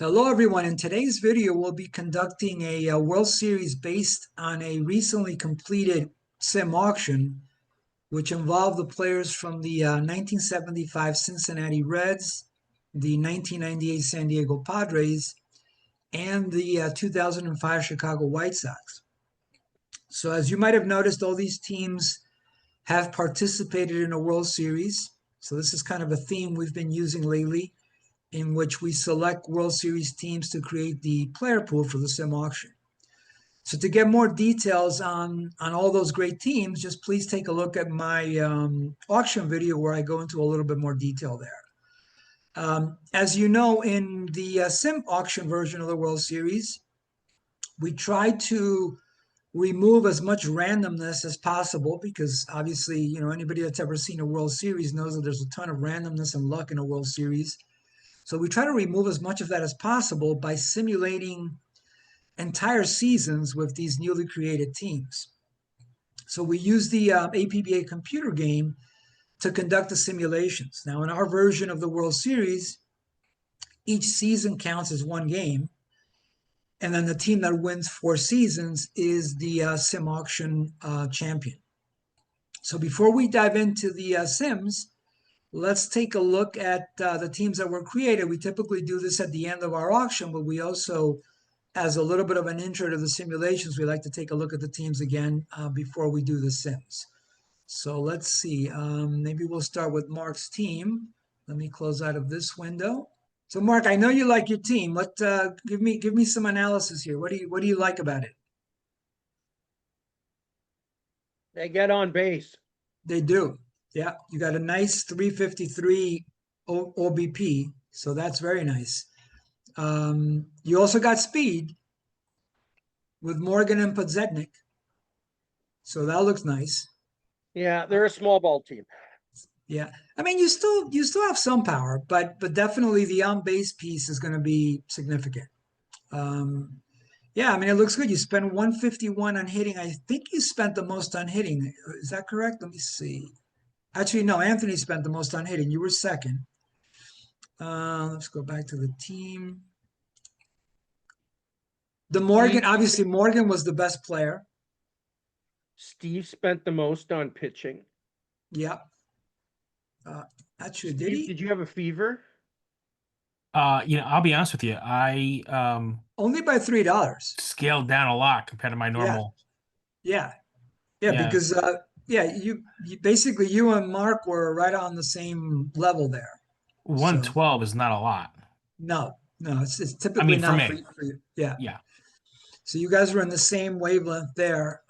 Hello, everyone. In today's video, we'll be conducting a World Series based on a recently completed sim auction, which involved the players from the 1975 Cincinnati Reds, the 1998 San Diego Padres, and the 2005 Chicago White Sox. So as you might have noticed, all these teams have participated in a World Series. So this is kind of a theme we've been using lately, in which we select World Series teams to create the player pool for the sim auction. So to get more details on all those great teams, just please take a look at my auction video where I go into a little bit more detail there. As you know, in the sim auction version of the World Series, we try to remove as much randomness as possible because obviously, anybody that's ever seen a World Series knows that there's a ton of randomness and luck in a World Series. So we try to remove as much of that as possible by simulating entire seasons with these newly created teams. So we use the APBA computer game to conduct the simulations. Now, in our version of the World Series, each season counts as one game. And then the team that wins 4 seasons is the sim auction champion. So before we dive into the sims, let's take a look at the teams that were created. We typically do this at the end of our auction, but we also, as a little bit of an intro to the simulations, we like to take a look at the teams again before we do the sims. So let's see. Maybe we'll start with Mark's team. Let me close out of this window. So Mark, I know you like your team. Give me some analysis here. What do you like about it? They get on base. They do. Yeah, you got a nice 353 OBP, so that's very nice. You also got speed with Morgan and Podzetnik, so that looks nice. Yeah, they're a small ball team. Yeah, I mean you still have some power, but definitely the on base piece is going to be significant. Yeah, I mean it looks good. You spent 151 on hitting. I think you spent the most on hitting. Is that correct? Let me see. Actually, no, Anthony spent the most on hitting. You were second. Let's go back to the team. Obviously, Morgan was the best player. Steve spent the most on pitching. Yeah. Actually, Steve, did he? did you have a fever? I'll be honest with you. I Only by $3. scaled down a lot compared to my normal. Yeah. Yeah. Because you basically you and Mark were right on the same level there. 112 is not a lot. No, it's typically for not me. for you. Yeah. Yeah. So you guys were in the same wavelength there.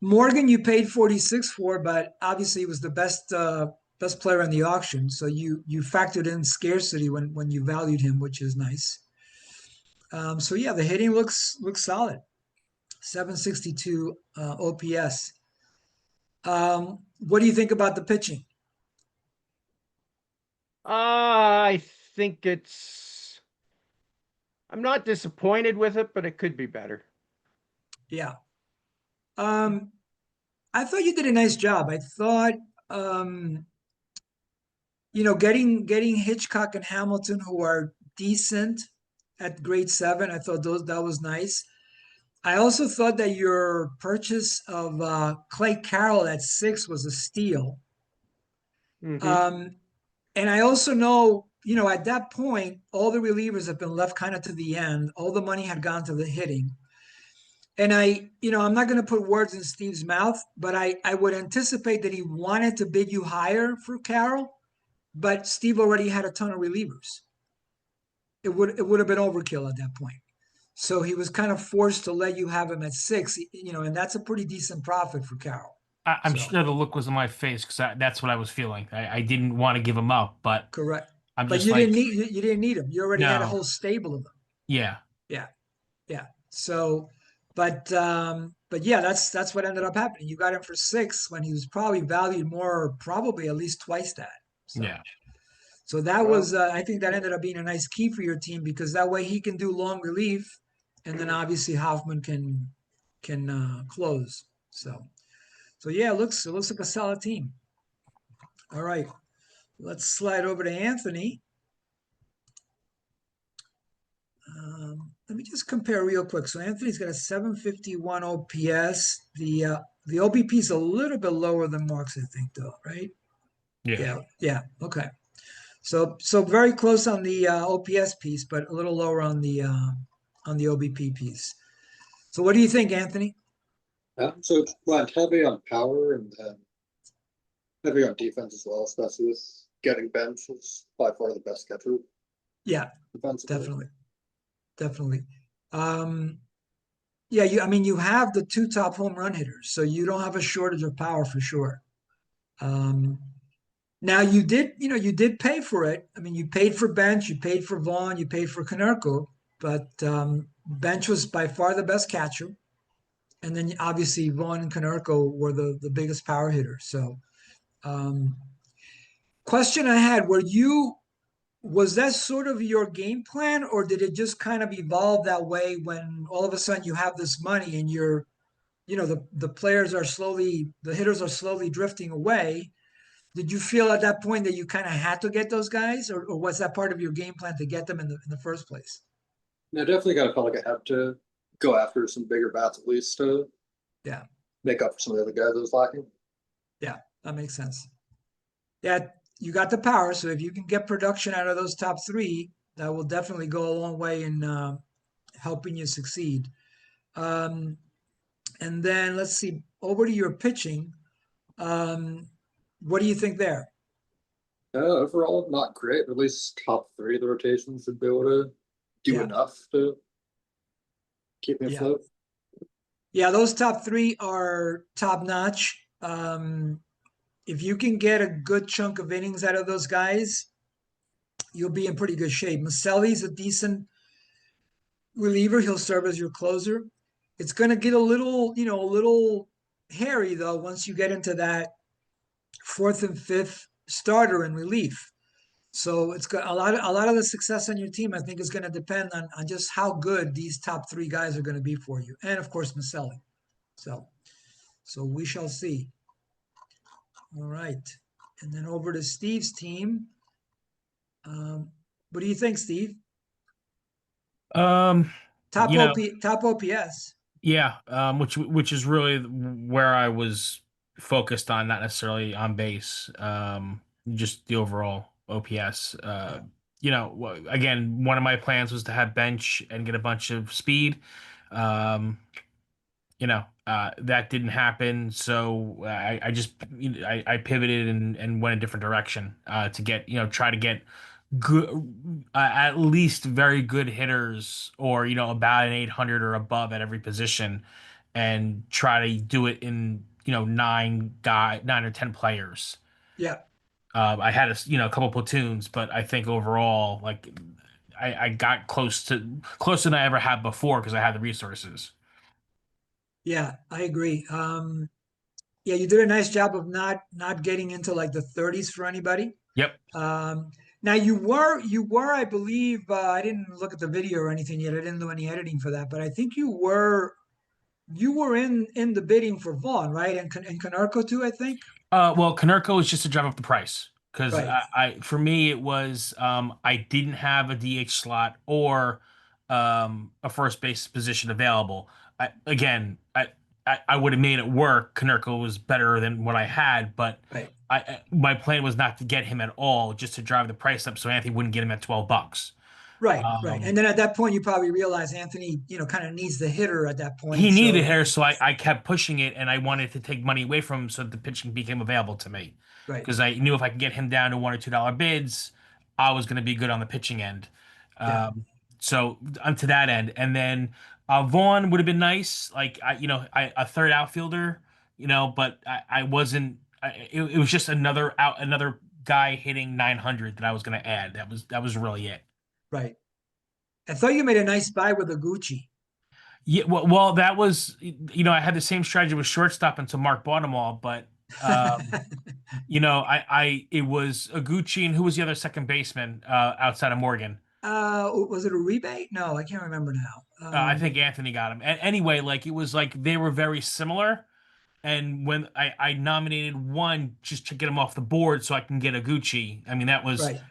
Morgan, you paid 46 for, but obviously he was the best player in the auction. So you factored in scarcity when you valued him, which is nice. So yeah, the hitting looks solid. 762 OPS. What do you think about the pitching? I think I'm not disappointed with it, but it could be better. Yeah. I thought you did a nice job. I thought, getting Hitchcock and Hamilton, who are decent at grade 7, I thought that was nice. I also thought that your purchase of Clay Carroll at 6 was a steal. Mm-hmm. And I also know, at that point, all the relievers have been left kind of to the end. All the money had gone to the hitting. And I'm not going to put words in Steve's mouth, but I would anticipate that he wanted to bid you higher for Carroll, but Steve already had a ton of relievers. It would have been overkill at that point. So he was kind of forced to let you have him at 6, and that's a pretty decent profit for Carroll. I'm sure the look was on my face because that's what I was feeling. I didn't want to give him up, but Correct. I'm But just you like, didn't need him. You already had a no. whole stable of them. Yeah. Yeah. Yeah. So, but yeah, that's what ended up happening. You got him for 6 when he was probably valued more, probably at least twice that. So, Yeah. so that was, I think that ended up being a nice key for your team because that way he can do long relief, and then obviously Hoffman can close. So yeah, it looks like a solid team. All right, let's slide over to Anthony. me just compare real quick. So Anthony's got a 751 OPS. The OBP is a little bit lower than Mark's, I think, though, right? Yeah. Yeah. Okay. So very close on the OPS piece, but a little lower on the OBP piece. So what do you think, Anthony? So it went heavy on power and then heavy on defense as well, especially with getting bench is by far the best catcher Yeah, defensively. definitely. Um, yeah, I mean, you have the two top home run hitters, so you don't have a shortage of power for sure. Um, Now you did pay for it. I mean, you paid for Bench, you paid for Vaughn, you paid for Konerko, but Bench was by far the best catcher, and then obviously Vaughn and Konerko were the biggest power hitters. So, um, question I had: was that sort of your game plan, or did it just kind of evolve that way when all of a sudden you have this money and the players are the hitters are slowly drifting away? Did you feel at that point that you kind of had to get those guys, or was that part of your game plan to get them in the first place? I definitely got to feel like I had to go after some bigger bats at least to Yeah, make up for some of the other guys that was lacking. yeah, that makes sense. Yeah, you got the power, so if you can get production out of those top three, that will definitely go a long way in helping you succeed. Um, and then let's see, over to your pitching. What do you think there? Overall, not great. At least top three of the rotation should be able to do Yeah. enough to keep me Yeah. afloat. Yeah, those top three are top notch. If you can get a good chunk of innings out of those guys, you'll be in pretty good shape. Maselli's a decent reliever. He'll serve as your closer. It's going to get a little hairy though once you get into that fourth and fifth starter in relief. So it's got a lot of the success on your team, I think, is going to depend on just how good these top three guys are going to be for you. And of course, Maselli. So we shall see. All right. And then over to Steve's team. What do you think, Steve? Um, Top you know, top OPS. yeah, which is really where I was focused on, not necessarily on base, just the overall OPS. Yeah. Again, one of my plans was to have bench and get a bunch of speed. Um, that didn't happen, so I pivoted and went a different direction to get try to get good, at least very good hitters, or about an 800 or above at every position, and try to do it in 9 or 10 players. Yeah. I had a couple platoons, but I think overall, like, I got closer than I ever had before because I had the resources. Yeah, I agree. Yeah, you did a nice job of not getting into like the 30s for anybody. Yep. Now you were, I believe, I didn't look at the video or anything yet. I didn't do any editing for that, but I think you were in the bidding for Vaughn, right? And Konerko too, I think. Well, Konerko is just to drive up the price because Right. for me it was I didn't have a DH slot or a first base position available. I would have made it work. Konerko was better than what I had, but Right. my plan was not to get him at all, just to drive the price up so Anthony wouldn't get him at $12. Right, right. Um, And then at that point, you probably realize Anthony, kind of needs the hitter at that he point. needed a So, hitter, so I kept pushing it, and I wanted to take money away from him so that the pitching became available to me. right. Because I knew if I could get him down to $1 or $2 bids, I was going to be good on the pitching end. Yeah. So onto that end, and then Vaughn would have been nice, like a third outfielder, but I wasn't. It was just another guy hitting 900 that I was going to add. That was really it. Right. I thought you made a nice buy with a Gucci. Yeah, well, that was, I had the same strategy with shortstop until Mark bought them all, but it was Aguchi, and who was the other second baseman outside of Morgan? Was it a rebate? No, I can't remember now. I think Anthony got him. Anyway, like, it was like they were very similar, and when I nominated one just to get him off the board so I can get Aguchi, I mean, that was Right.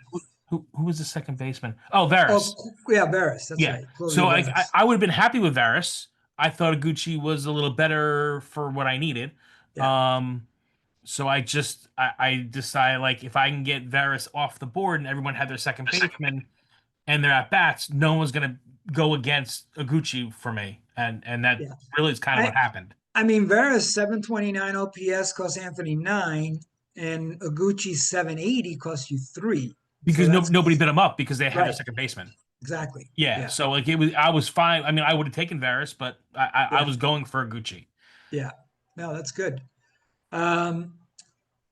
Who was the second baseman? Oh, Oh, Varys. yeah, Barris. That's Yeah. right. Chloe So like Barris. I would have been happy with Varys. I thought Iguchi was a little better for what I needed. Yeah. So I decided like if I can get Varys off the board and everyone had their second baseman and their at bats, no one's gonna go against Iguchi for me. And that Yeah. really is kind of what happened. I mean, Vera's 729 OPS cost Anthony 9, and Oguchi's 780 cost you 3. So Because that's nobody bit him up because they had their right. second baseman. Exactly. Yeah. Yeah. So like I was fine. I mean, I would have taken Varys, but I Yeah. was going for Iguchi. Yeah. No, that's good. Um,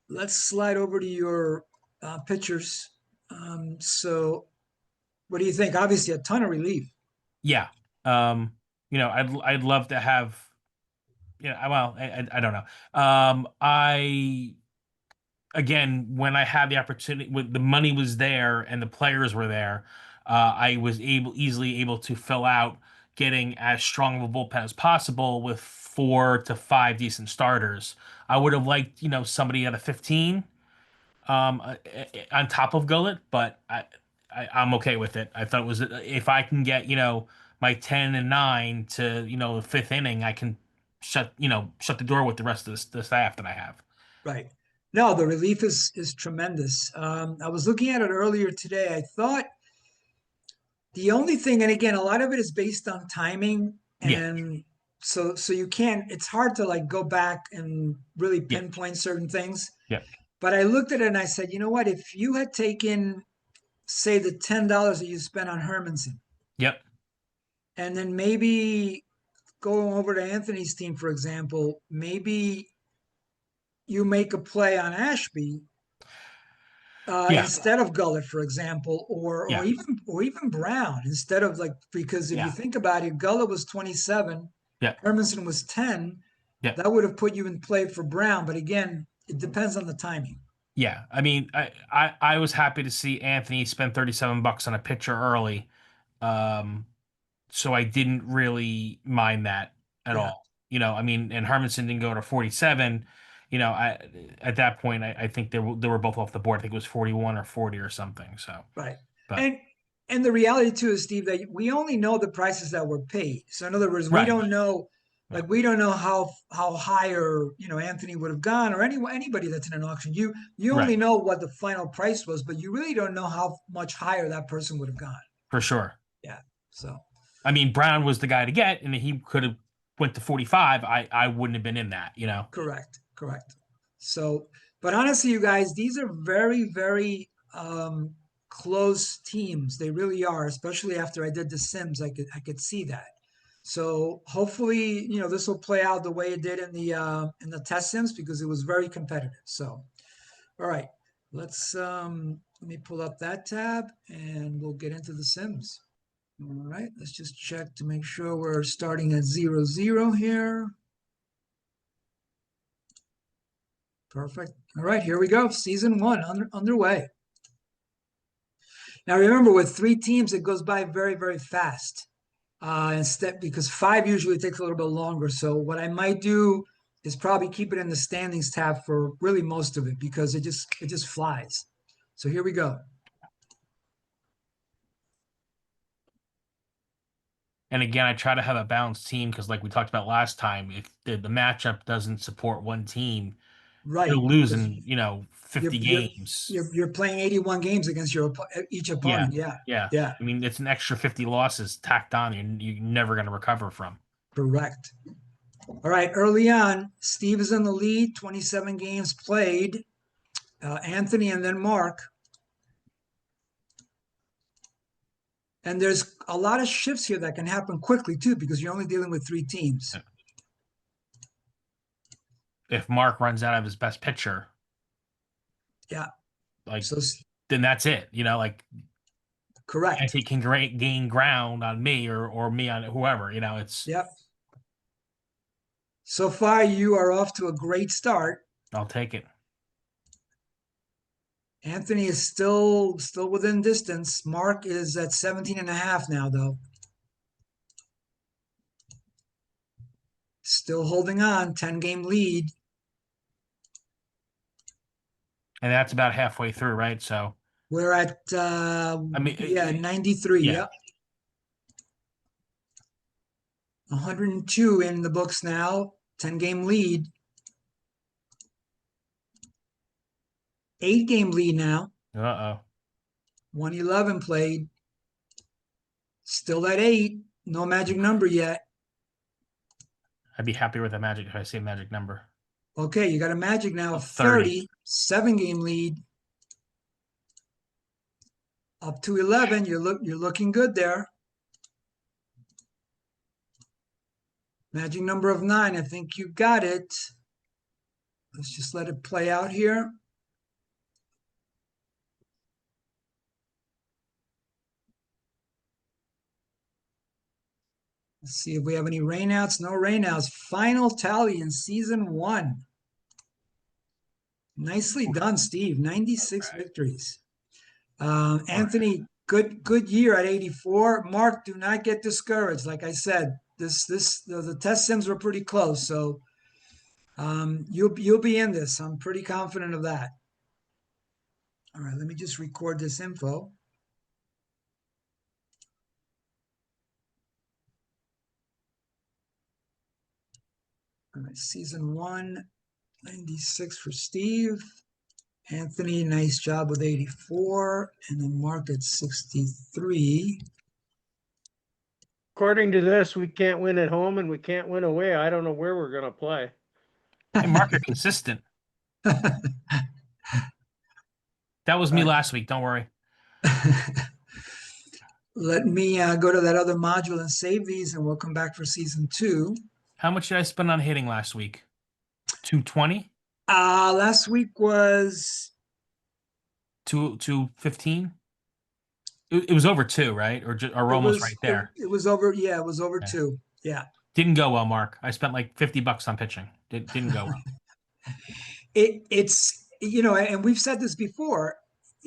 let's slide over to your pitchers. So what do you think? Obviously, a ton of relief. Yeah. I'd love to have, well, I don't know. I again, when I had the opportunity, when the money was there and the players were there, I was easily able to fill out getting as strong of a bullpen as possible with 4 to 5 decent starters. I would have liked, somebody at a 15 on top of Gullet, but I'm okay with it. I thought it was if I can get my 10 and 9 to the fifth inning, I can shut the door with the rest of the staff that I have. Right. No, the relief is tremendous. I was looking at it earlier today. I thought the only thing, and again, a lot of it is based on timing, Yeah, and so you can't. It's hard to like go back and really yeah, pinpoint certain things. yeah, But I looked at it and I said, you know what? If you had taken, say, the $10 that you spent on Hermanson, yep, and then maybe going over to Anthony's team, for example, maybe you make a play on Ashby yeah, instead of Gullit, for example, yeah, or even Brown instead of like, because if you yeah, think about it, Gullit was 27, yeah, Hermanson was 10. yeah. That would have put you in play for Brown, but again, it depends on the timing. Yeah, I mean, I was happy to see Anthony spend $37 on a pitcher early. Um, so I didn't really mind that at Yeah, all. I mean, and Hermanson didn't go to 47. I at that point I think they were both off the board. I think it was 41 or 40 or something. So, right. but And and the reality too is, Steve, that we only know the prices that were paid. So in other words, we right, don't know, yeah, like we don't know how higher Anthony would have gone, or anybody that's in an auction. You right, only know what the final price was, but you really don't know how much higher that person would have gone. for sure. Yeah. So I mean, Brown was the guy to get, and he could have went to 45. I wouldn't have been in that. correct, correct. So, but honestly, you guys, these are very, very close teams. They really are, especially after I did the Sims. I could see that. So hopefully, this will play out the way it did in the test Sims because it was very competitive. So, all right, let me pull up that tab and we'll get into the Sims. All right, let's just check to make sure we're starting at 0-0 here. Perfect. All right, here we go. Season 1 underway. Now remember, with 3 teams, it goes by very, very fast. Instead, because 5 usually takes a little bit longer. So what I might do is probably keep it in the standings tab for really most of it because it just flies. So here we go. And again, I try to have a balanced team because, like we talked about last time, if the matchup doesn't support one team, you're Right, because losing, you're 50 you're games. you're playing 81 games against each Yeah, opponent. Yeah, yeah. yeah, I mean, it's an extra 50 losses tacked on you're never going to recover from. correct. All right, early on, Steve is in the lead, 27 games played. Anthony and then Mark. And there's a lot of shifts here that can happen quickly too, because you're only dealing with 3 teams. If Mark runs out of his best pitcher, Yeah. like So then that's it. Like correct. Anthony can gain ground on me or me on whoever. It's Yep. So far, you are off to a great start. I'll take it. Anthony is still within distance. Mark is at 17.5 now, though. Still holding on, 10-game lead. And that's about halfway through, right? So We're at, yeah, 93, yeah. yep. 102 in the books now, 10-game lead. 8-game lead now, Uh-oh. 111 played. Still at 8, no magic number yet. I'd be happy with a magic if I see a magic number. Okay, you got a magic now of 30. 30, 7-game lead. Up to 11, you're looking good there. Magic number of 9, I think you got it. Let's just let it play out here. Let's see if we have any rainouts. No rainouts. Final tally in season 1. Nicely done, Steve. 96 victories. Anthony, good year at 84. Mark, do not get discouraged. Like I said, the test sims were pretty close, so you'll be in this. I'm pretty confident of that. All right, let me just record this info. All right, season 1, 96 for Steve. Anthony, nice job with 84, and then Mark at 63. According to this, we can't win at home and we can't win away. I don't know where we're gonna play. Hey, Mark, you're consistent. That was me last week. Don't worry. Let me go to that other module and save these, and we'll come back for season 2. How much did I spend on hitting last week? 220? Last week was 215? It was over 2, right? Or it almost was- right there. It was over. Yeah, it was over 2. Yeah. Didn't go well, Mark. I spent like $50 on pitching. Didn't go well. It's and we've said this before.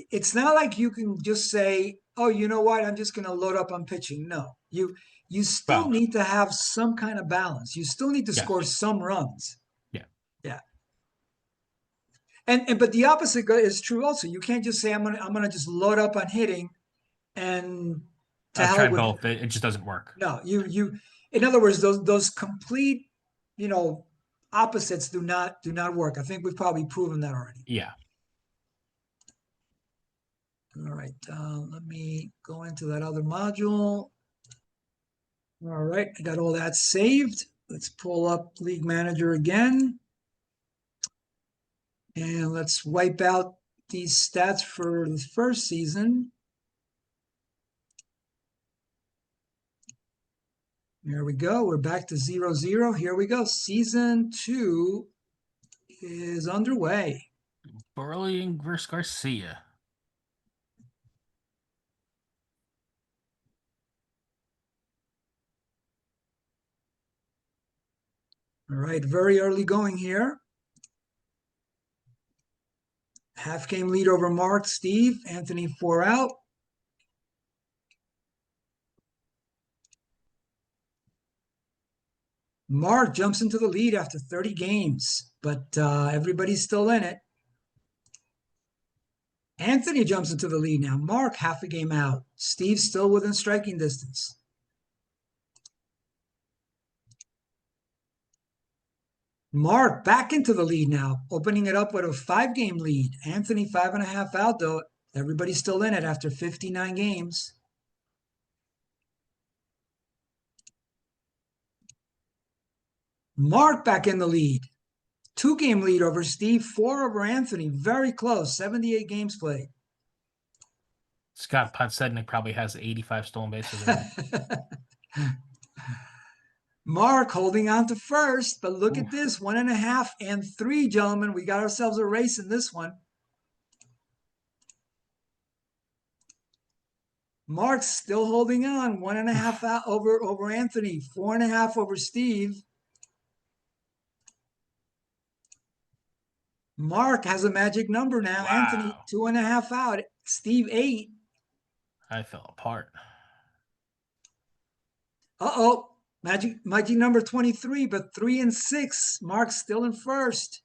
It's not like you can just say, "Oh, you know what? I'm just going to load up on pitching." No, you still Well- need to have some kind of balance. You still need to Yes. score some runs. Yeah. Yeah. And but the opposite is true also. You can't just say, I'm gonna just load up on hitting and to I've hell tried with both. It just doesn't work. No, you in other words, those complete, opposites do not work. I think we've probably proven that already. Yeah. All right, let me go into that other module. All right, I got all that saved. Let's pull up League Manager again. And let's wipe out these stats for the first season. There we go. We're back to 0-0. Here we go. Season 2 is underway. Burley versus Garcia. All right, very early going here. Half game lead over Mark, Steve, Anthony 4 out. Mark jumps into the lead after 30 games, but everybody's still in it. Anthony jumps into the lead now. Mark half a game out. Steve still within striking distance. Mark back into the lead now, opening it up with a 5-game lead. Anthony 5.5 out, though. Everybody's still in it after 59 games. Mark back in the lead. 2-game lead over Steve, 4 over Anthony. Very close, 78 games played. Scott Podsednik probably has 85 stolen bases. Mark holding on to first, but look at this, 1.5 and 3, gentlemen. We got ourselves a race in this one. Mark's still holding on, 1.5 out over Anthony, 4.5 over Steve. Mark has a magic number now. Wow. Anthony 2.5 out. Steve 8. I fell apart. Uh-oh. Magic number 23, but 3 and 6. Mark's still in first.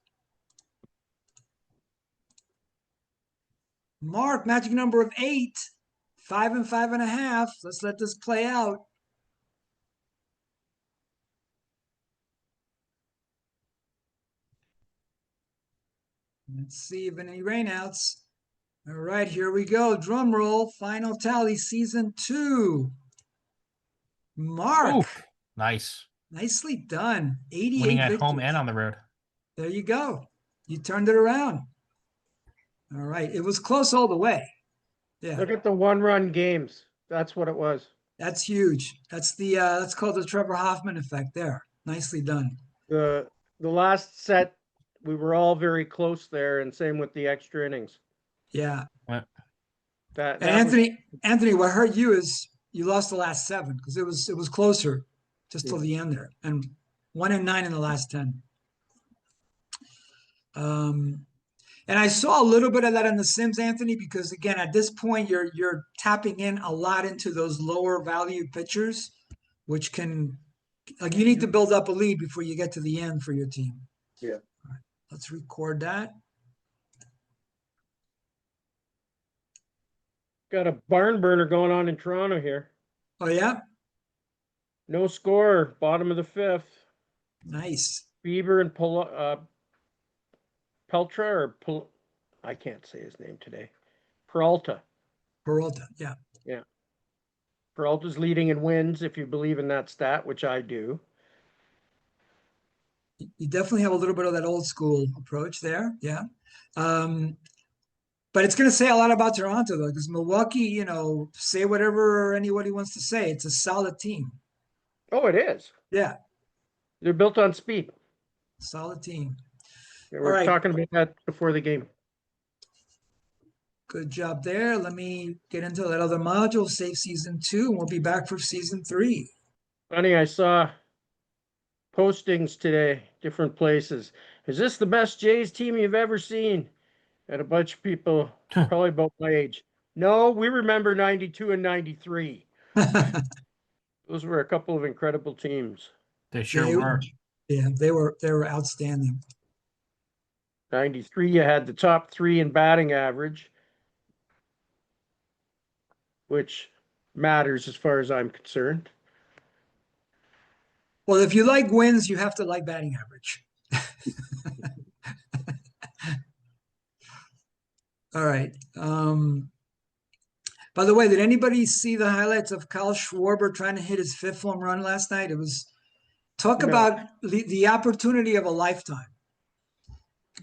Mark, magic number of 8, 5 and 5.5. Let's let this play out. Let's see if any rainouts. All right, here we go. Drum roll. Final tally, season 2. Mark, Oof. Nice. nicely done. Winning 88 at home victories. and on the road. There you go. You turned it around. All right. It was close all the way. Yeah, Look at the one-run games. That's what it was. that's huge. That's called the Trevor Hoffman effect there. Nicely done. The last set, we were all very close there, and same with the extra innings. Yeah. Well, That And that was Anthony, what hurt you is you lost the last 7 because it was closer just till Yeah. the end there. And 1 and 9 in the last 10. And I saw a little bit of that in the Sims, Anthony, because again, at this point, you're tapping in a lot into those lower value pitchers, which can like you need to build up a lead before you get to the end for your team. Yeah. All right, let's record that. got a barn burner going on in Toronto here. Oh yeah, No score, bottom of the 5th. nice. Bieber and Peltra I can't say his name today. Peralta. Peralta, yeah. Yeah. Peralta's leading in wins, if you believe in that stat, which I do. You definitely have a little bit of that old school approach there, yeah. But it's going to say a lot about Toronto though, because Milwaukee, say whatever anybody wants to say. It's a solid team. Oh, it is. Yeah, They're built on speed. solid team. We All were right. talking about that before the game. Good job there. Let me get into that other module, save season 2, and we'll be back for season 3. Funny, I saw postings today, different places. Is this the best Jays team you've ever seen? And a bunch of people, probably about my age. No, we remember 92 and 93. Those were a couple of incredible teams. They sure They- were. Yeah, they were outstanding. 93, you had the top 3 in batting average, which matters as far as I'm concerned. Well, if you like wins, you have to like batting average. All right. By the way, did anybody see the highlights of Kyle Schwarber trying to hit his 5th home run last night? It was talk No. about the opportunity of a lifetime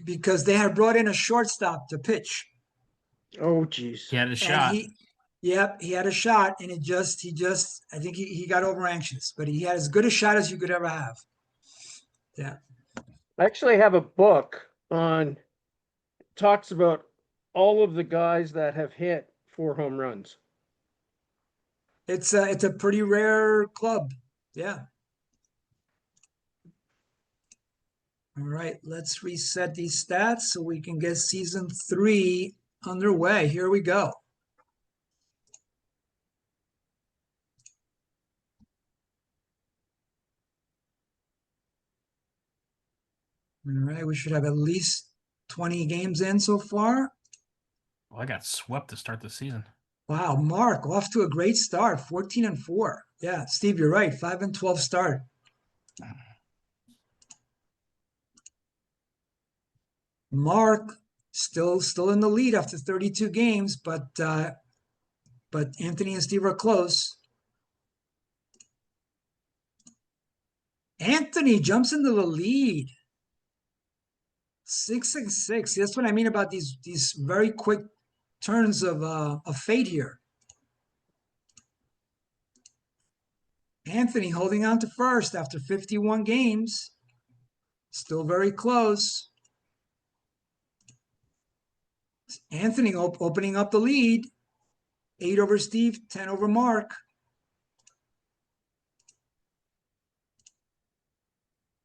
because they had brought in a shortstop to pitch. Oh, geez. He had a shot. And he had a shot, and I think he got over anxious, but he had as good a shot as you could ever have. Yeah. I actually have a book on, talks about all of the guys that have hit 4 home runs. It's a pretty rare club. Yeah. All right, let's reset these stats so we can get season 3 underway. Here we go. All right, we should have at least 20 games in so far. Well, I got swept to start the season. Wow, Mark off to a great start, 14 and 4. Yeah, Steve, you're right, 5 and 12 start. Mark still in the lead after 32 games, but Anthony and Steve are close. Anthony jumps into the lead. 6-6. That's what I mean about these very quick turns of fate here. Anthony holding on to first after 51 games. Still very close. Anthony opening up the lead. 8 over Steve, 10 over Mark.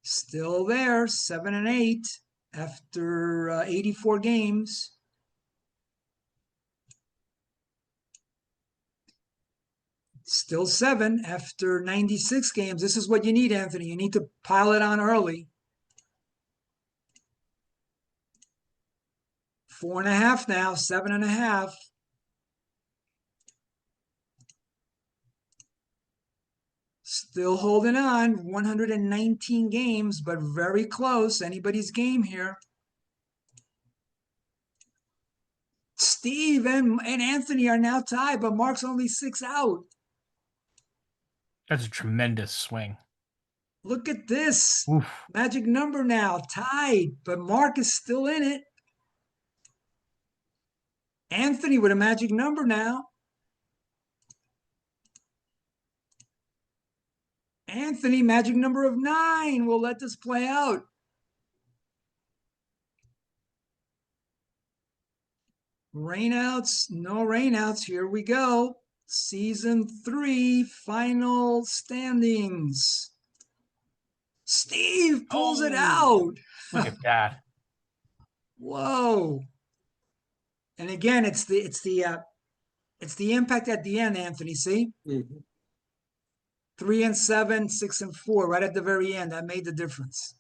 Still there, 7 and 8 after 84 games. Still 7 after 96 games. This is what you need, Anthony. You need to pile it on early. 4.5 now, 7.5. Still holding on, 119 games, but very close. Anybody's game here. Steve and Anthony are now tied, but Mark's only 6 out. That's a tremendous swing. Look at this. Oof. Magic number now, tied, but Mark is still in it. Anthony with a magic number now. Anthony, magic number of 9. We'll let this play out. Rainouts, no rainouts. Here we go. Season 3, final standings. Steve pulls it out. Look at that. Whoa. And again, it's the impact at the end, Anthony. See? Mm-hmm. 3 and 7, 6 and 4, right at the very end. That made the difference.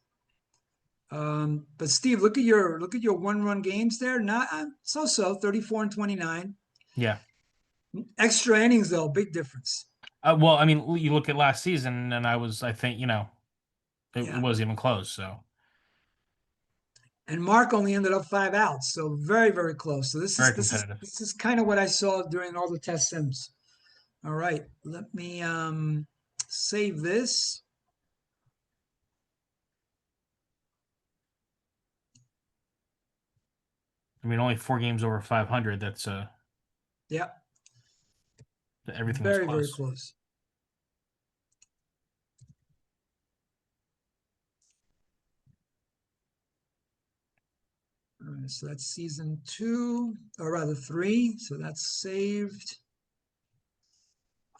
But Steve, look at your 1-run games there. Not so 34 and 29. Yeah. Extra innings though, big difference. Well, I mean, you look at last season, and I think, it Yeah. wasn't even close. So And Mark only ended up 5 outs, so very, very close. So this very is competitive. this is kind of what I saw during all the test sims. All right, let me save this. I mean, only 4 games over 500. That's Yeah, everything very, was very close. close. All right, so that's season 2, or rather 3. So that's saved.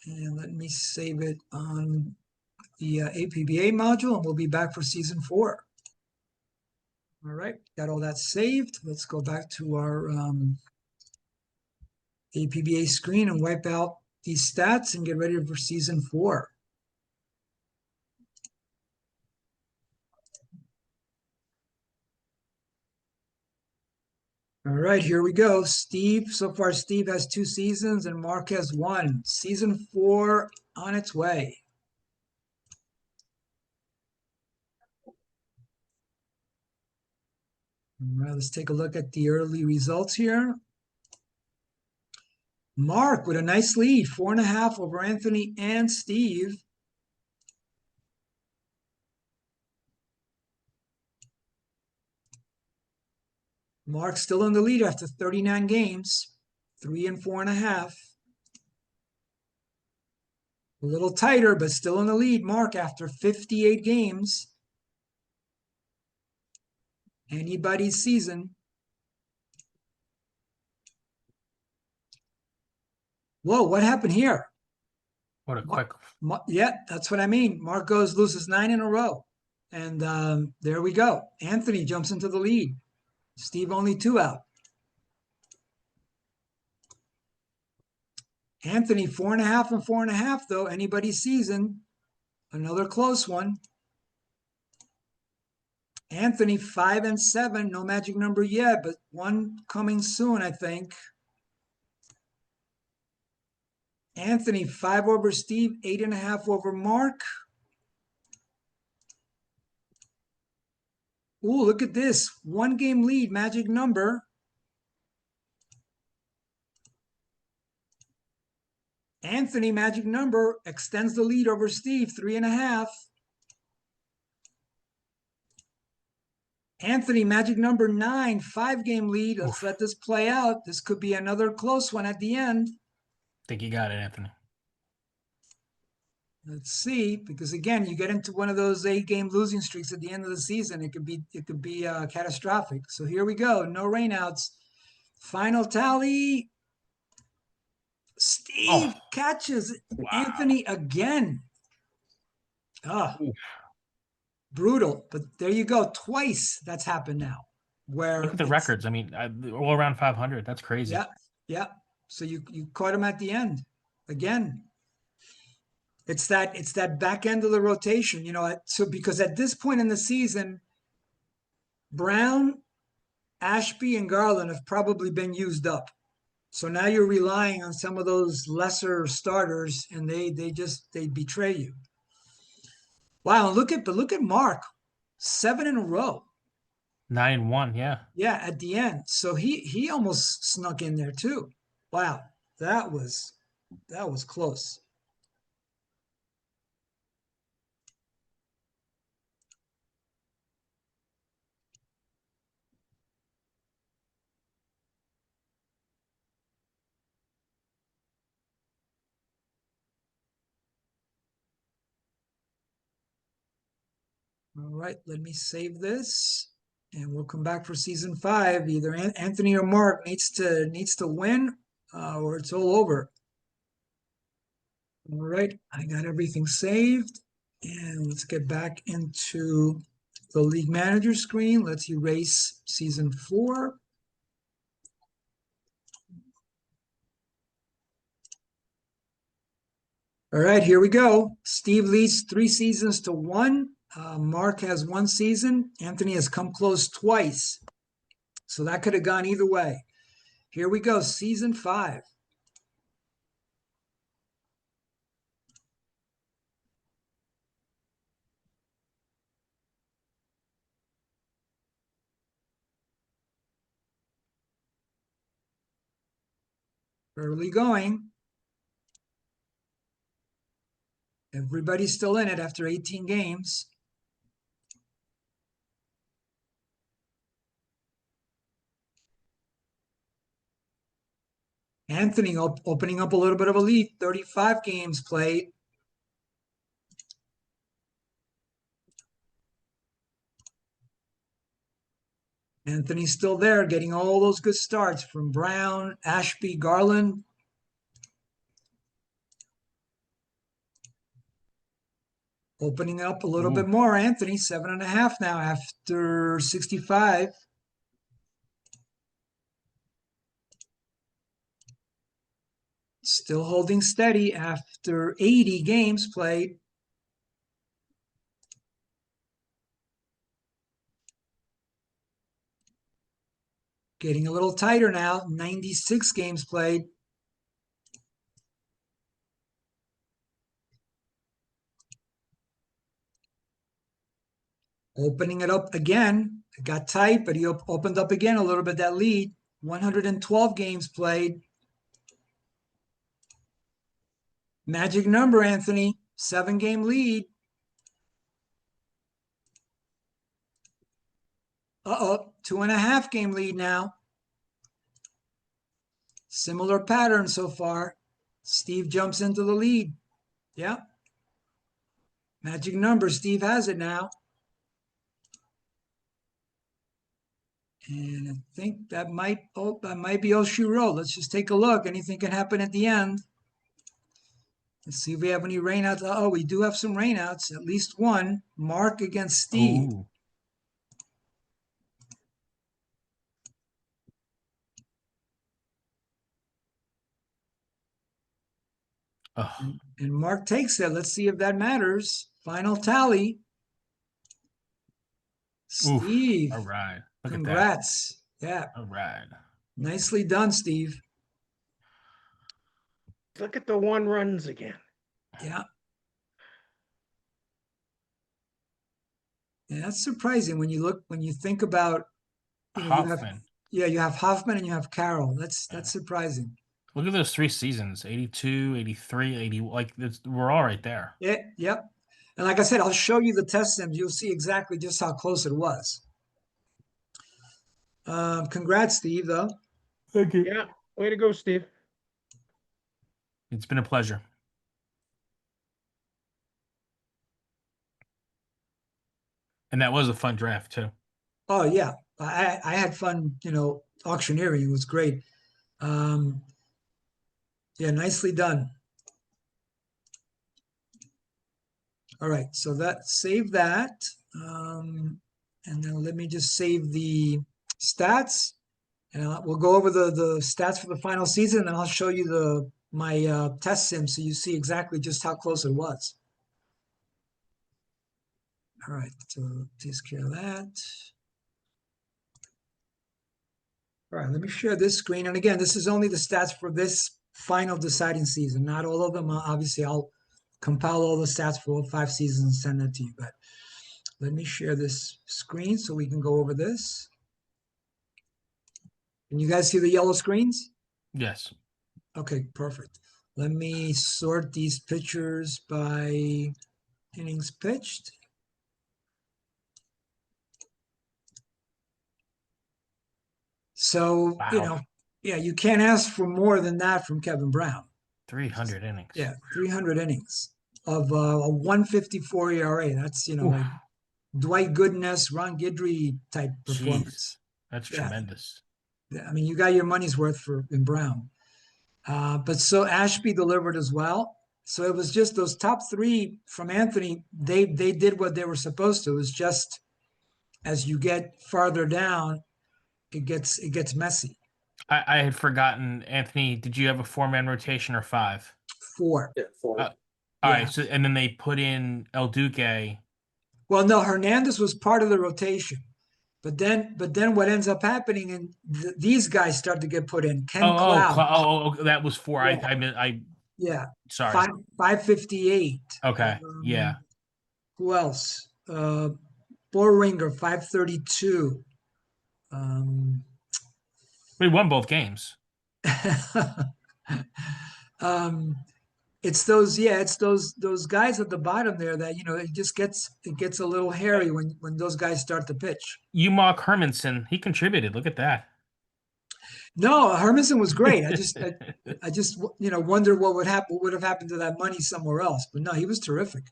And let me save it on the APBA module, and we'll be back for season 4. All right, got all that saved. Let's go back to our APBA screen and wipe out these stats and get ready for season 4. All right, here we go. Steve, so far Steve has 2 seasons and Mark has 1. Season 4 on its way. All right, let's take a look at the early results here. Mark with a nice lead, 4.5 over Anthony and Steve. Mark still in the lead after 39 games, 3 and 4.5. A little tighter, but still in the lead. Mark after 58 games. Anybody's season. Whoa, what happened here? What a quick. Yeah, that's what I mean. Mark loses 9 in a row. And there we go. Anthony jumps into the lead. Steve only 2 out. Anthony 4.5 and 4.5 though. Anybody's season. Another close one. Anthony 5 and 7. No magic number yet, but one coming soon, I think. Anthony 5 over Steve, 8.5 over Mark. Ooh, look at this. 1 game lead, magic number. Anthony, magic number, extends the lead over Steve, 3.5. Anthony, magic number 9, 5-game lead. Let's let this play out. This could be another close one at the end. I think you got it, Anthony. Let's see, because again, you get into one of those 8-game losing streaks at the end of the season. It could be catastrophic. So here we go. No rainouts. Final tally. Steve catches Anthony again. Brutal. But there you go. Twice that's happened now. Where look at the records. I mean, all around 500. That's crazy. Yeah. So you caught him at the end again. It's that back end of the rotation, so because at this point in the season, Brown Ashby and Garland have probably been used up. So now you're relying on some of those lesser starters, and they betray you. Wow, look at Mark, 7 in a row. 9-1, yeah. Yeah, at the end. So he almost snuck in there too. Wow, that was close. All right, let me save this, and we'll come back for season 5. Either Anthony or Mark needs to win, or it's all over. All right, I got everything saved, and let's get back into the league manager screen. Let's erase season 4. All right, here we go. Steve leads 3 seasons to 1. Mark has 1 season. Anthony has come close twice. So that could have gone either way. Here we go, season 5. Early going. Everybody's still in it after 18 games. Anthony opening up a little bit of a lead, 35 games played. Anthony's still there, getting all those good starts from Brown, Ashby, Garland. Opening up a little bit more. Anthony, 7.5 now after 65. Still holding steady after 80 games played. Getting a little tighter now, 96 games played. Opening it up again. It got tight, but he opened up again a little bit, that lead. 112 games played. Magic number, Anthony. 7-game lead. Uh-oh, 2.5 game lead now. Similar pattern so far. Steve jumps into the lead. Yeah. Magic number, Steve has it now. And I think that might be all she wrote. Let's just take a look. Anything can happen at the end. Let's see if we have any rainouts. Oh, we do have some rainouts, at least one. Mark against Steve. Ooh. Oh. And Mark takes it. Let's see if that matters. Final tally. Steve. All right. Look Congrats. at that. Yeah. All right. Nicely done, Steve. Look at the 1 runs again. Yeah. Yeah, that's surprising when you think about Hoffman. you have Hoffman and you have Carroll. That's surprising. Look at those 3 seasons, 82, 83, 80. Like, we're all right there. Yeah, yep. And like I said, I'll show you the test sims. You'll see exactly just how close it was. Congrats, Steve, though. Thank you. Yeah, way to go, Steve. It's been a pleasure. And that was a fun draft, too. Oh, yeah. I had fun, auctioneering. It was great. Yeah, nicely done. All right, so save that. And then let me just save the stats. And we'll go over the stats for the final season, and then I'll show you my test sim so you see exactly just how close it was. All right, so takes care of that. All right, let me share this screen. And again, this is only the stats for this final deciding season. Not all of them. Obviously, I'll compile all the stats for all 5 seasons and send that to you. But let me share this screen so we can go over this. Can you guys see the yellow screens? Yes. Okay, perfect. Let me sort these pitchers by innings pitched. So, you Wow. know, yeah, you can't ask for more than that from Kevin Brown. 300 innings. Yeah, 300 innings of a 154 ERA. That's, you know, Oof. like Dwight Goodness, Ron Guidry type Jeez. performance. That's Yeah. tremendous. I mean, you got your money's worth in Brown. But so Ashby delivered as well. So it was just those top 3 from Anthony. They did what they were supposed to. It was just as you get farther down, it gets messy. I had forgotten, Anthony, did you have a 4-man rotation or 5? 4. Yeah, 4. All Yeah. right, so and then they put in El Duque. Well, no, Hernandez was part of the rotation. But then what ends up happening, and these guys start to get put in. Ken Cloud. That was 4. Yeah. I Yeah. sorry. 558. Okay. Yeah. Who else? Boehringer, 532. We won both games. It's those guys at the bottom there that, you know, it gets a little hairy when those guys start to pitch. Mark Hermanson, he contributed. Look at that. No, Hermanson was great. I just you know, wonder what would have happened to that money somewhere else. But no, he was terrific.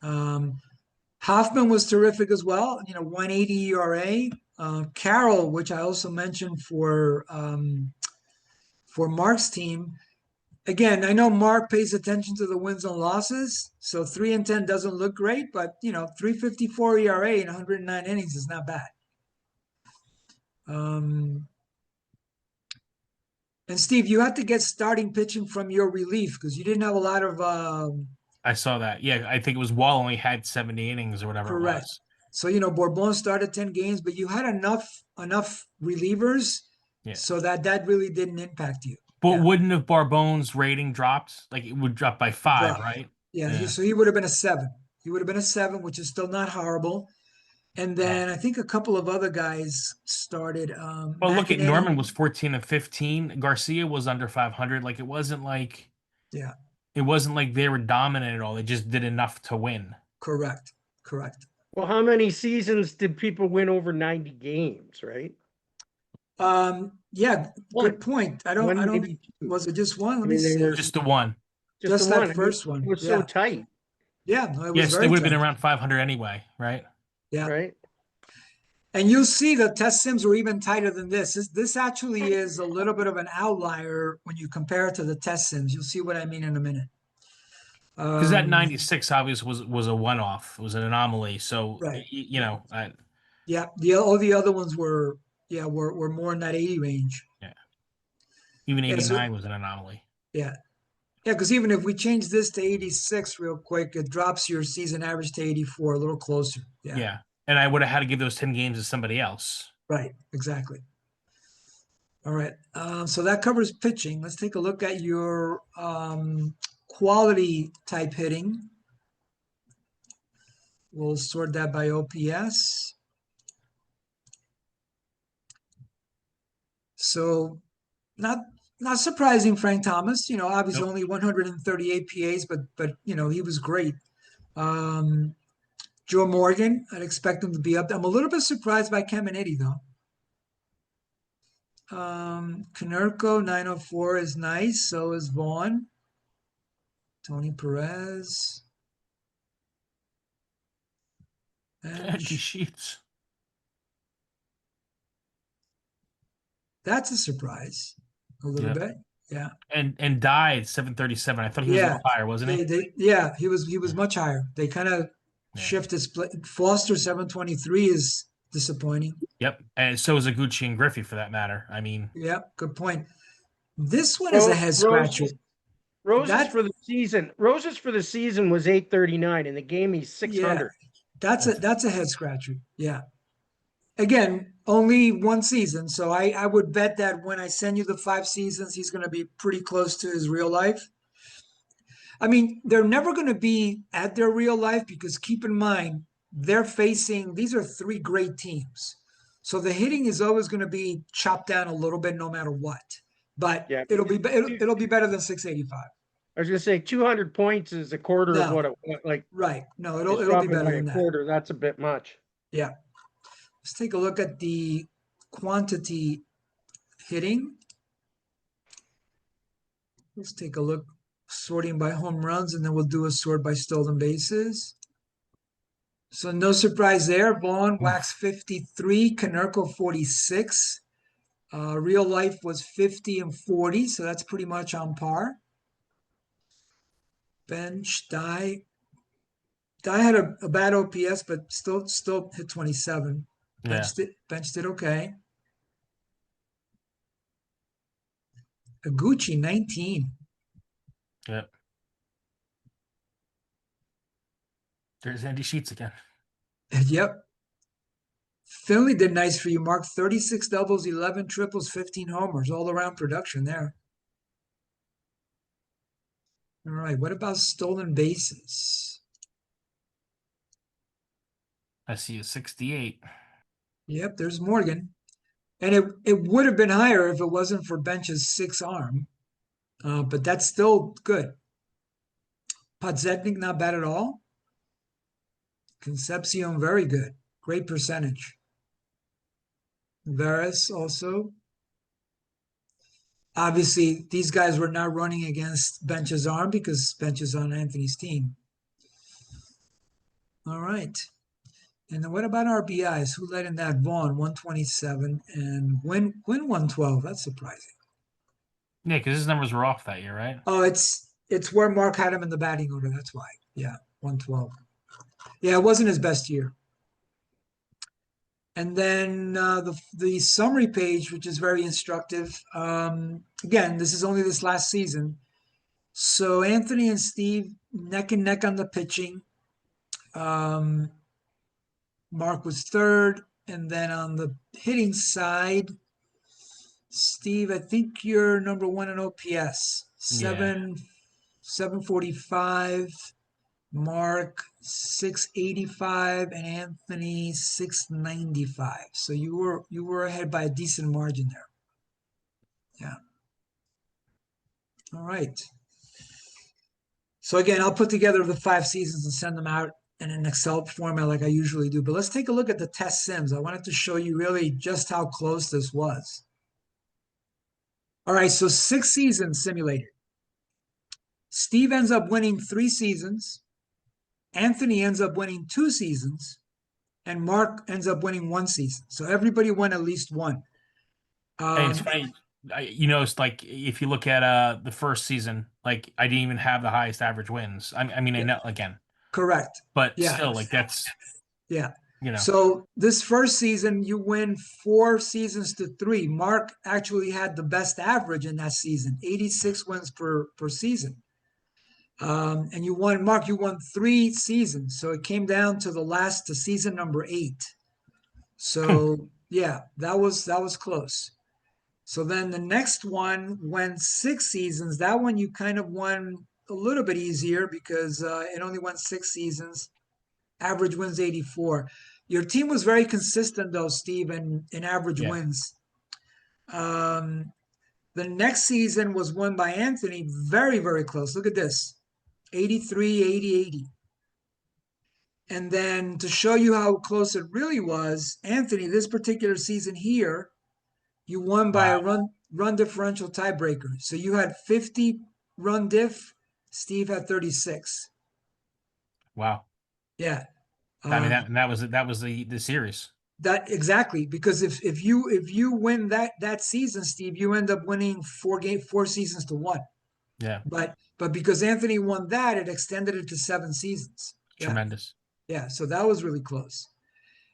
Hoffman was terrific as well. You know, 180 ERA. Carroll, which I also mentioned for Mark's team. Again, I know Mark pays attention to the wins and losses, so 3-10 doesn't look great, but you know, 3.54 ERA in 109 innings is not bad. And Steve, you had to get starting pitching from your relief because you didn't have a lot of. I saw that. Yeah, I think it was Wall only had 70 innings or whatever it Correct. was. So, you know, Bourbon started 10 games, but you had enough relievers so that really didn't impact you. But wouldn't have Barbon's rating dropped? Like it would drop by 5, right? Yeah. So he would have been a 7. He would have been a 7, which is still not horrible. And then I think a couple of other guys started. Well, look at Norman was 14 and 15. Garcia was under 500. Like it wasn't like they were dominant at all. They just did enough to win. Correct. Well, how many seasons did people win over 90 games, right? Yeah, good point. I don't Maybe was it just one? Let me they see. were Just the one. Just that first one. It was so tight. Yeah, no, it was Yes, very they would have tight. been around 500 anyway, right? Yeah. Right. And you'll see the test sims were even tighter than this. This actually is a little bit of an outlier when you compare it to the test sims. You'll see what I mean in a minute. Because that 96 obviously was a one-off. It was an anomaly. So, Right. you know. Yeah, all the other ones were more in that 80 range. Yeah. Even 89 was an anomaly. Yeah. Yeah, because even if we change this to 86 real quick, it drops your season average to 84, a little closer. Yeah. Yeah. And I would have had to give those 10 games to somebody else. Right, exactly. All right. So that covers pitching. Let's take a look at your quality type hitting. We'll sort that by OPS. So not surprising, Frank Thomas. You know, obviously only 138 PAs, but you know, he was great. Joe Morgan, I'd expect him to be up there. I'm a little bit surprised by Caminiti though. Konerko 904 is nice. So is Vaughn. Tony Perez. Empty sheets. That's a surprise. A little bit. Yeah. And died 737. I thought he was a little higher, wasn't he? He was much higher. They kind of shifted split. Foster 723 is disappointing. Yep. And so is Aguchi and Griffey for that matter. I mean, yep, good point. This one is a head scratcher. Roses for the season was 839. In the game, he's 600. Yeah, that's a head scratcher. Yeah. Again, only one season. So I would bet that when I send you the 5 seasons, he's going to be pretty close to his real life. I mean, they're never going to be at their real life because keep in mind, these are 3 great teams. So the hitting is always going to be chopped down a little bit no matter what. But Yeah, it'll be better than 685. I was gonna say 200 points is a quarter of No. what like Right. No, it's it'll be dropping better by a than that. quarter. That's a bit much. Yeah. Let's take a look at the quantity hitting. Let's take a look sorting by home runs, and then we'll do a sort by stolen bases. So no surprise there. Vaughn wax 53, Konerko 46. Real life was 50 and 40, so that's pretty much on par. Bench, Die had a bad OPS, but still hit 27. Yeah. Bench did okay. Aguchi 19. Yep. There's Andy Sheets again. Yep. Finley did nice for you, Mark. 36 doubles, 11 triples, 15 homers. All around production there. All right. What about stolen bases? I see a 68. Yep, there's Morgan. And it would have been higher if it wasn't for Bench's 6 arm. But that's still good. Podzetnik, not bad at all. Concepcion, very good. Great percentage. Veras also. Obviously, these guys were not running against Bench's arm because Bench is on Anthony's team. All right. And then what about RBIs? Who led in that? Vaughn, 127, and Win 112. That's surprising. Yeah, because his numbers were off that year, right? Oh, it's where Mark had him in the batting order. That's why. Yeah, 112. Yeah, it wasn't his best year. And then the summary page, which is very instructive. Again, this is only this last season. So Anthony and Steve neck and neck on the pitching. Mark was third, and then on the hitting side, Steve, I think you're number 1 in OPS. Yeah. 745. Mark 685 and Anthony 695. So you were ahead by a decent margin there. Yeah. All right. So again, I'll put together the 5 seasons and send them out in an Excel format like I usually do. But let's take a look at the test sims. I wanted to show you really just how close this was. All right, so 6 seasons simulated. Steve ends up winning 3 seasons. Anthony ends up winning 2 seasons, and Mark ends up winning 1 season. So everybody won at least one. And it's funny, it's like if you look at the first season, like I didn't even have the highest average wins. I mean, I know again, Correct. but Yeah. still, like that's Yeah. you know, So this first season, you win 4 seasons to 3. Mark actually had the best average in that season, 86 wins per season. And you won, Mark, you won 3 seasons. So it came down to season number 8. So yeah, that was close. So then the next one went 6 seasons. That one you kind of won a little bit easier because it only went 6 seasons. Average wins 84. Your team was very consistent though, Steve, in average Yeah. wins. The next season was won by Anthony, very, very close. Look at this. 83, 80, 80. And then to show you how close it really was, Anthony, this particular season here, you won by a run differential tiebreaker. So you had 50 run diff, Steve had 36. wow. Yeah. I mean that was the series. That exactly, because if you win that season, Steve, you end up winning 4 seasons to 1. Yeah. But because Anthony won that, it extended it to 7 seasons. Yeah. Tremendous. Yeah, so that was really close.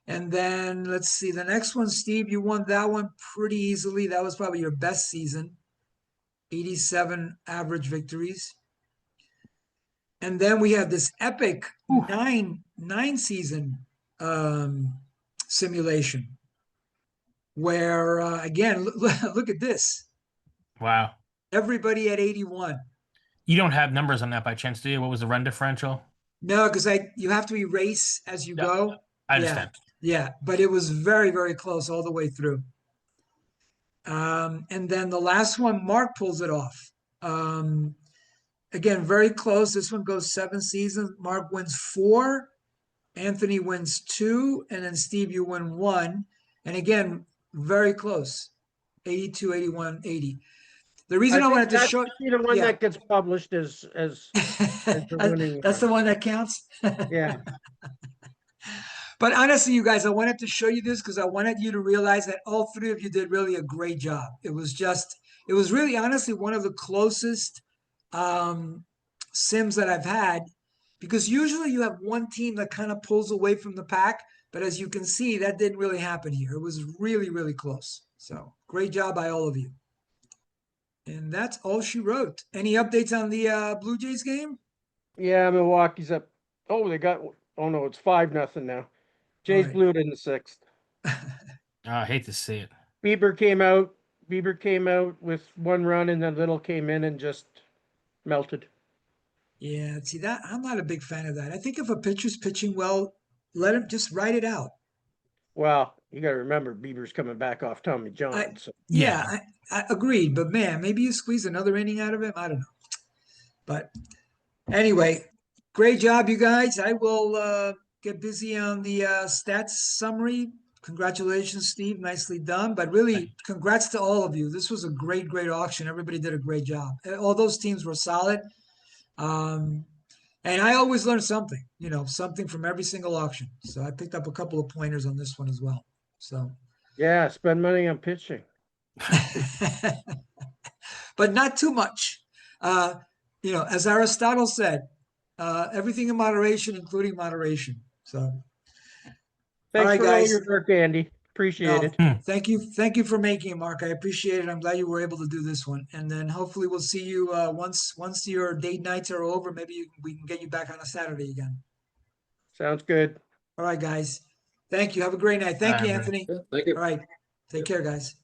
And then let's see, the next one, Steve, you won that one pretty easily. That was probably your best season. 87 average victories. And then we have this epic 9 season simulation. where again, look at this. Wow. Everybody at 81. You don't have numbers on that by chance, do you? What was the run differential? No, because you have to erase as you Yeah, go. I Yeah, understand. yeah, but it was very, very close all the way through. And then the last one, Mark pulls it off. Again, very close. This one goes 7 seasons. Mark wins 4, Anthony wins 2, and then Steve, you win 1. And again, very close. 82, 81, 80. The reason I think wanted to that show, should be the one yeah. that gets published as the winning That's the one that counts. Yeah. But honestly, you guys, I wanted to show you this because I wanted you to realize that all 3 of you did really a great job. It was really honestly one of the closest sims that I've had, because usually you have one team that kind of pulls away from the pack. But as you can see, that didn't really happen here. It was really, really close. So great job by all of you. And that's all she wrote. Any updates on the Blue Jays game? Yeah, Milwaukee's up. Oh, they got. Oh no, it's 5-0 now. Jays right. blew it in the 6th. I hate to see it. Bieber came out. Bieber came out with 1 run, and then Little came in and just melted. Yeah, see that I'm not a big fan of that. I think if a pitcher's pitching well, let him just ride it out. Well, you got to remember Bieber's coming back off Tommy John. So Yeah, I agreed. But man, maybe you squeeze another inning out of him. I don't know. But anyway, great job, you guys. I will get busy on the stats summary. Congratulations, Steve. Nicely done. But really, congrats to all of you. This was a great, great auction. Everybody did a great job. All those teams were solid. And I always learn something, something from every single auction. So I picked up a couple of pointers on this one as well. So, yeah, spend money on pitching. but not too much. As Aristotle said, everything in moderation, including moderation. So, Thanks right, for all guys. your work, Andy. Appreciate it. Thank you for making it, Mark. I appreciate it. I'm glad you were able to do this one. And then hopefully we'll see you once your date nights are over. Maybe we can get you back on a Saturday again. Sounds good. All right, guys. Thank you. Have a great night. Thank you, All right, Anthony. Yeah, thank you. All right. Take care, guys.